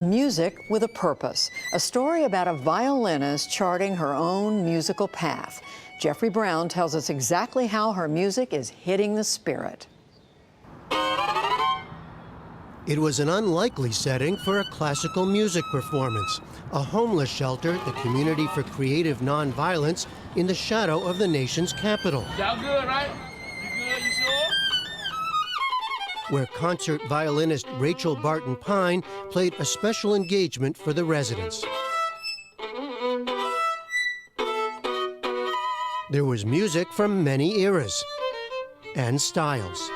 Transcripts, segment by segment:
Music with a Purpose, a story about a violinist charting her own musical path. Jeffrey Brown tells us exactly how her music is hitting the spirit. It was an unlikely setting for a classical music performance, a homeless shelter, the community for creative nonviolence in the shadow of the nation's capital. Y'all good, right? You good? You sure? Where concert violinist Rachel Barton Pine played a special engagement for the residents. There was music from many eras and styles.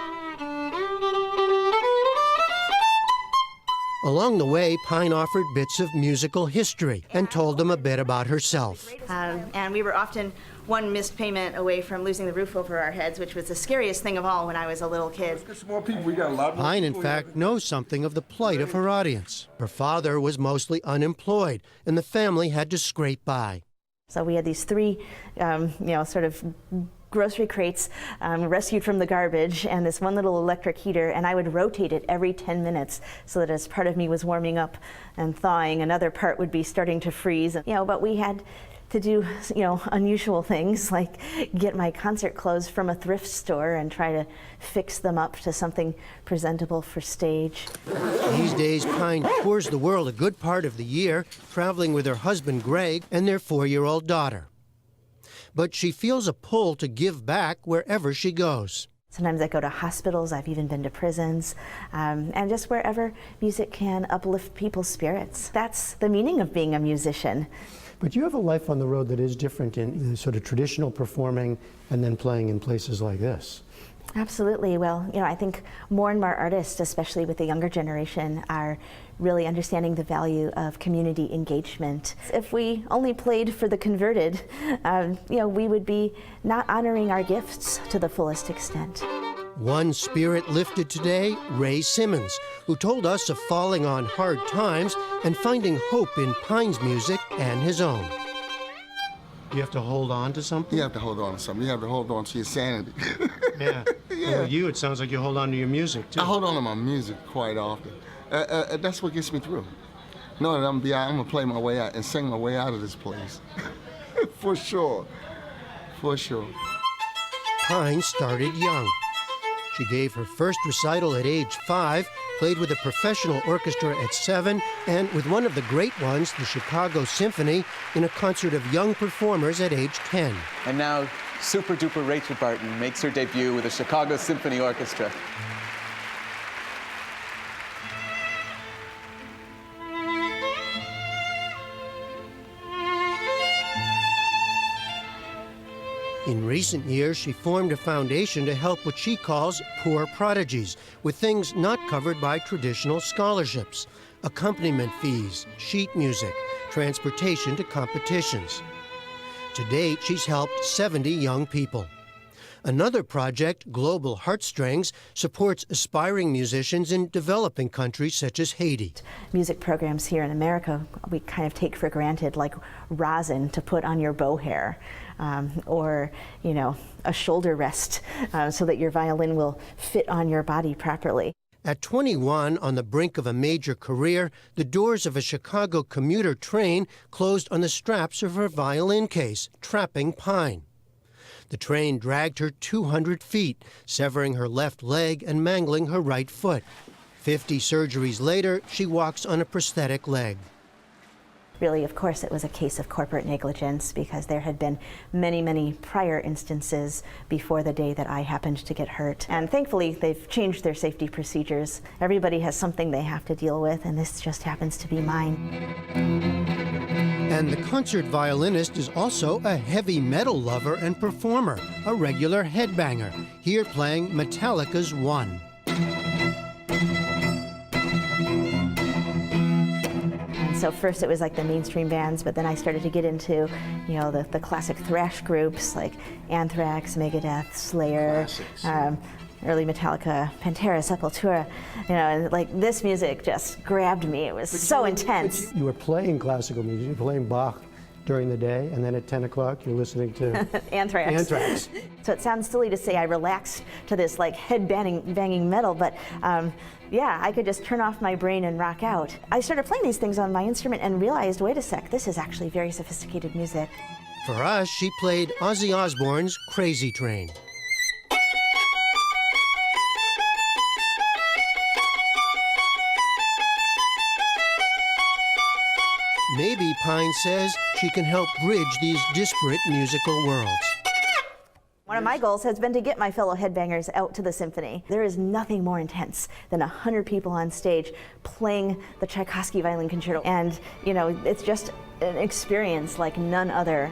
Along the way, Pine offered bits of musical history and told them a bit about herself. And we were often one missed payment away from losing the roof over our heads, which was the scariest thing of all when I was a little kid. Pine, in fact, knows something of the plight of her audience. Her father was mostly unemployed, and the family had to scrape by. So we had these three, sort of grocery crates rescued from the garbage and this one little electric heater, and I would rotate it every 10 minutes so that as part of me was warming up and thawing, another part would be starting to freeze. But we had to do, unusual things like get my concert clothes from a thrift store and try to fix them up to something presentable for stage. These days, Pine tours the world a good part of the year, traveling with her husband Greg and their 4-year-old daughter. But she feels a pull to give back wherever she goes. Sometimes I go to hospitals, I've even been to prisons, and just wherever music can uplift people's spirits. That's the meaning of being a musician. But you have a life on the road that is different in sort of traditional performing and then playing in places like this. Absolutely. Well, I think more and more artists, especially with the younger generation, are really understanding the value of community engagement. If we only played for the converted, we would be not honoring our gifts to the fullest extent. One spirit lifted today, Ray Simmons, who told us of falling on hard times and finding hope in Pine's music and his own. You have to hold on to something? You have to hold on to something. You have to hold on to your sanity. Yeah. Yeah. Well, you, it sounds like you hold on to your music, too. I hold on to my music quite often. That's what gets me through. Knowing that I'm going to play my way out and sing my way out of this place. For sure. For sure. Pine started young. She gave her first recital at age 5, played with a professional orchestra at 7, and with one of the great ones, the Chicago Symphony, in a concert of young performers at age 10. And now, super-duper Rachel Barton makes her debut with the Chicago Symphony Orchestra. In recent years, she formed a foundation to help what she calls poor prodigies with things not covered by traditional scholarships: accompaniment fees, sheet music, transportation to competitions. To date, she's helped 70 young people. Another project, Global Heartstrings, supports aspiring musicians in developing countries such as Haiti. Music programs here in America, we kind of take for granted, like rosin to put on your bow hair, or, a shoulder rest so that your violin will fit on your body properly. At 21, on the brink of a major career, the doors of a Chicago commuter train closed on the straps of her violin case, trapping Pine. The train dragged her 200 feet, severing her left leg and mangling her right foot. 50 surgeries later, she walks on a prosthetic leg. Really, of course, it was a case of corporate negligence because there had been many, many prior instances before the day that I happened to get hurt. And thankfully, they've changed their safety procedures. Everybody has something they have to deal with, and this just happens to be mine. And the concert violinist is also a heavy metal lover and performer, a regular headbanger, here playing Metallica's One. So first it was like the mainstream bands, but then I started to get into, the classic thrash groups like Anthrax, Megadeth, Slayer, early Metallica, Pantera, Sepultura. And like this music just grabbed me. It was so intense. You were playing classical music, you were playing Bach during the day, and then at 10 o'clock you're listening to Anthrax. So it sounds silly to say I relaxed to this like head banging metal, but yeah, I could just turn off my brain and rock out. I started playing these things on my instrument and realized, wait a sec, this is actually very sophisticated music. For us, she played Ozzy Osbourne's Crazy Train. Maybe, Pine says, she can help bridge these disparate musical worlds. One of my goals has been to get my fellow headbangers out to the symphony. There is nothing more intense than 100 people on stage playing the Tchaikovsky Violin Concerto. And, you know, it's just an experience like none other.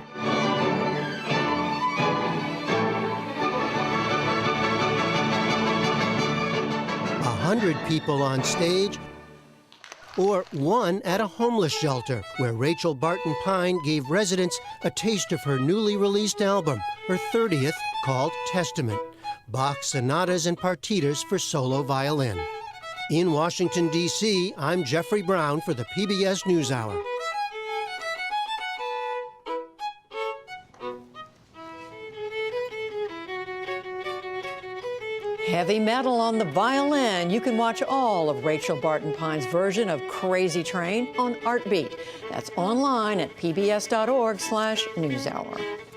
100 people on stage, or one at a homeless shelter, where Rachel Barton Pine gave residents a taste of her newly released album, her 30th, called Testament, Bach sonatas and partitas for solo violin. In Washington, D.C., I'm Jeffrey Brown for the PBS NewsHour. Heavy metal on the violin. You can watch all of Rachel Barton Pine's version of Crazy Train on Artbeat. That's online at pbs.org/newshour.